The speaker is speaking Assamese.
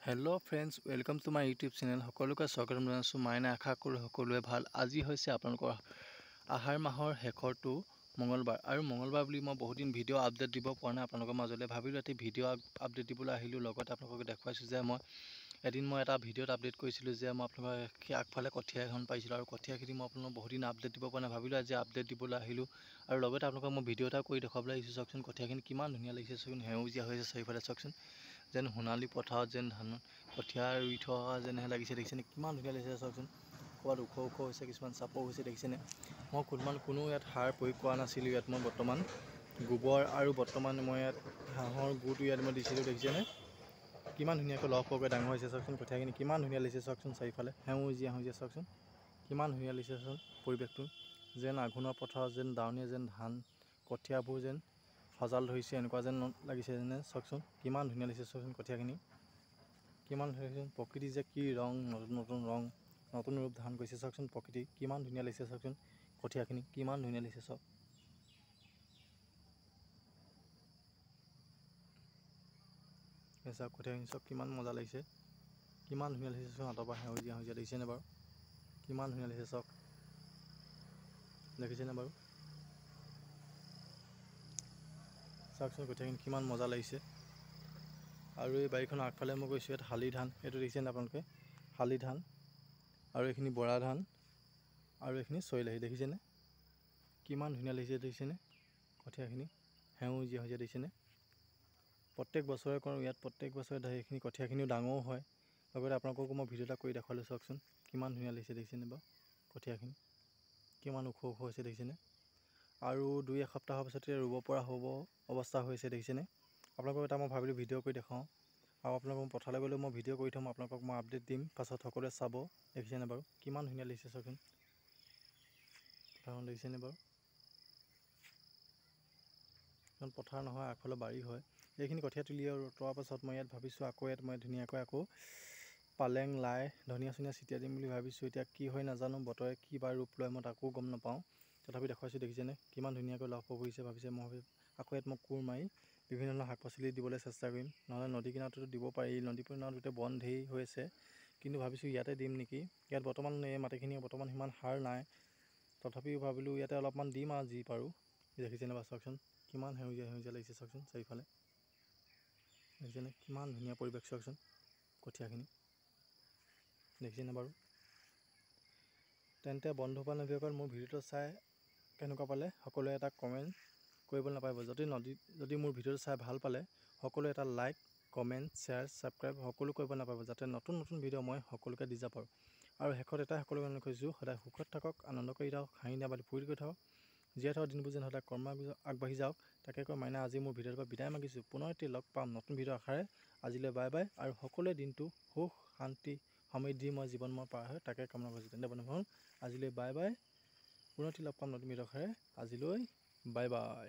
Hello' friends, welcome to my YouTube channel. সকলোকে স্বাগতম জনাইছোঁ। মাইনে আশা কৰোঁ সকলোৱে ভাল। আজি হৈছে আপোনালোকৰ আহাৰ মাহৰ শেষৰটো মঙলবাৰ, আৰু মঙলবাৰ বুলি মই বহুত দিন ভিডিঅ' আপডেট দিব পৰা নাই আপোনালোকৰ মাজলৈ। ভাবিলোঁ ৰাতি ভিডিঅ' আপডেট দিবলৈ আহিলোঁ। লগতে আপোনালোকক দেখুৱাইছোঁ যে এদিন মই এটা ভিডিঅ'ত আপডেট কৰিছিলোঁ যে মই আপোনালোকৰ আগফালে কঠীয়া এখন পাইছিলোঁ, আৰু কঠীয়াখিনি মই আপোনালোকক বহুত দিন আপডেট দিব পৰা নাই। ভাবিলোঁ আজি আপডেট দিবলৈ আহিলোঁ, আৰু লগতে আপোনালোকক মই ভিডিঅ' এটা কৰি দেখুৱাবলৈ আহিছোঁ। চাওকচোন কঠীয়াখিনি কিমান ধুনীয়া লাগিছে, চাওকচোন সেউজীয়া হৈছে চাৰিওফালে। চাওকচোন যেন সোণালী পথাৰত যেন ধান কঠীয়া ৰুই থকা যেনহে লাগিছে। দেখিছেনে কিমান ধুনীয়া লাগিছে? চাওকচোন ক'ৰবাত ওখ ওখ হৈছে, কিছুমান চাপৰ হৈছে। দেখিছেনে? মই কোনো ইয়াত সাৰ প্ৰয়োগ কৰা নাছিলোঁ। ইয়াত মই বৰ্তমান গোবৰ আৰু মই ইয়াত হাঁহৰ গুটো ইয়াত মই দিছিলোঁ। দেখিছেনে কিমান ধুনীয়াকৈ লহপহকৈ ডাঙৰ হৈছে? চাওকচোন কঠীয়াখিনি কিমান ধুনীয়া লাগিছে। চাওকচোন চাৰিওফালে সেউজীয়া সেউজীয়া। চাওকচোন কিমান ধুনীয়া লাগিছে। চাওকচোন পৰিৱেশটো যেন আঘোণৰ পথাৰত যেন ডাৱনীয়ে যেন ধান কঠীয়াবোৰ যেন সজাল ধৰিছে, এনেকুৱা যেন লাগিছে যেনে। চাওকচোন কিমান ধুনীয়া লাগিছে। চাওকচোন কঠীয়াখিনি কিমান ধুনীয়া। প্ৰকৃতি যে কি ৰং, নতুন নতুন ৰং, নতুন ৰূপ ধাৰণ কৰিছে। চাওকচোন প্ৰকৃতি কিমান ধুনীয়া লাগিছে। চাওকচোন কঠীয়াখিনি কিমান ধুনীয়া লাগিছে। চাওক চাওক কঠীয়াখিনি চাওক কিমান মজা লাগিছে, কিমান ধুনীয়া লাগিছে। চাওক আঁতৰ পৰা সেউজীয়া সেউজীয়া দেখিছেনে বাৰু? কিমান ধুনীয়া লাগিছে। চাওক দেখিছেনে বাৰু? চাওকচোন কঠীয়াখিনি কিমান মজা লাগিছে। আৰু এই বাৰীখনৰ আগফালে মই গৈছোঁ, ইয়াত শালি ধান, এইটো দেখিছেনে আপোনালোকে? শালি ধান, আৰু এইখিনি বৰা ধান, আৰু এইখিনি ছইলাহী। দেখিছেনে কিমান ধুনীয়া লাগিছে? দেখিছেনে কঠীয়াখিনি সেউজীয়া সেউজীয়া? দেখিছেনে? প্ৰত্যেক বছৰে কৰোঁ ইয়াত, প্ৰত্যেক বছৰে এইখিনি কঠীয়াখিনিও ডাঙৰো হয়। লগতে আপোনালোককো মই ভিডিঅ' এটা কৰি দেখুৱালোঁ। চাওকচোন কিমান ধুনীয়া লাগিছে। দেখিছেনে বাৰু কঠীয়াখিনি কিমান ওখ ওখ হৈছে? দেখিছেনে? আৰু 2-1 সপ্তাহৰ পিছতে ৰুব পৰা হ'ব অৱস্থা হৈছে। দেখিছেনে? আপোনালোকক এটা মই ভাবিলোঁ ভিডিঅ' কৰি দেখাওঁ, আৰু আপোনালোকক পথাৰলৈ গ'লেও মই ভিডিঅ' কৰি থ'ম, আপোনালোকক মই আপডেট দিম পাছত, সকলোৱে চাব। দেখিছেনে বাৰু কিমান ধুনীয়া লাগিছে? চাওকচোন পথাৰখন দেখিছেনে বাৰু? এখন পথাৰ নহয়, আগফালে বাৰী হয়। এইখিনি কঠীয়া তুলি আৰু আঁতৰোৱাৰ পাছত মই ইয়াত ভাবিছোঁ আকৌ ইয়াত মই ধুনীয়াকৈ আকৌ পালেং, লাই, ধনিয়া চনিয়া ছিটিয়াই দিম বুলি ভাবিছোঁ। এতিয়া কি হয় নাজানো, বতৰে কি বা ৰূপ লয় মই তাকো গম নাপাওঁ। তথাপি দেখুৱাইছোঁ। দেখিছেনে কিমান ধুনীয়াকৈ লহপহ কৰিছে? ভাবিছে মই আকৌ ইয়াত মই কোৰ মাৰি বিভিন্ন ধৰণৰ শাক পাচলি দিবলৈ চেষ্টা কৰিম। নহ'লে নদী কিনাৰতো দিব পাৰি, নদী কিনাৰত গোটেই বন ধেৰ হৈ আছে, কিন্তু ভাবিছোঁ ইয়াতে দিম নেকি। ইয়াত বৰ্তমান এই মাটিখিনি বৰ্তমান সিমান সাৰ নাই, তথাপিও ভাবিলোঁ ইয়াতে অলপমান দিম আৰু যি পাৰোঁ। দেখিছেনে বাৰু? চাওকচোন কিমান সেউজীয়া সেউজীয়া লাগিছে। চাওকচোন চাৰিওফালে দেখিছেনে কিমান ধুনীয়া পৰিৱেশ? চাওকচোন কঠীয়াখিনি দেখিছেনে বাৰু? তেন্তে বন্ধু বান্ধৱীসকল, মোৰ ভিডিঅ'টো চাই কেনেকুৱা পালে সকলোৱে এটা কমেণ্ট কৰিবলৈ নাপাহৰিব। যদি মোৰ ভিডিঅ'টো চাই ভাল পালে সকলোৱে এটা লাইক, কমেণ্ট, শ্বেয়াৰ, ছাবস্ক্ৰাইব সকলো কৰিব নাপাহৰিব, যাতে নতুন নতুন ভিডিঅ' মই সকলোকে দি যাব পাৰোঁ। আৰু শেষত এটাই সকলোকে অনুৰোধ কৰিছোঁ, সদায় সুখত থাকক, আনন্দ কৰি থাকক, হাঁহি ধেমালি ফূৰ্তি কৰি থাকক, জীয়াই থকা দিনবোৰ যেন সদায় কৰ্ম আগবাঢ়ি যাওক। তাকে কৈ মাইনা আজি মোৰ ভিডিঅ'টোৰ পৰা বিদায় মাগিছোঁ। পুনৰ এটি লগ পাম নতুন ভিডিঅ' আশাৰে। আজিলৈ বাই বাই, আৰু সকলোৱে দিনটো সুখ শান্তি সমৃদ্ধিময় জীৱন মই পাৰ হয় তাকে কামনা কৰিছোঁ। তেন্তে বন্ধুসকল আজিলৈ বাই বাই, পুনৰ এটি লগ পাম নতুন ভিডিঅ' আশাৰে। আজিলৈ বাই বাই।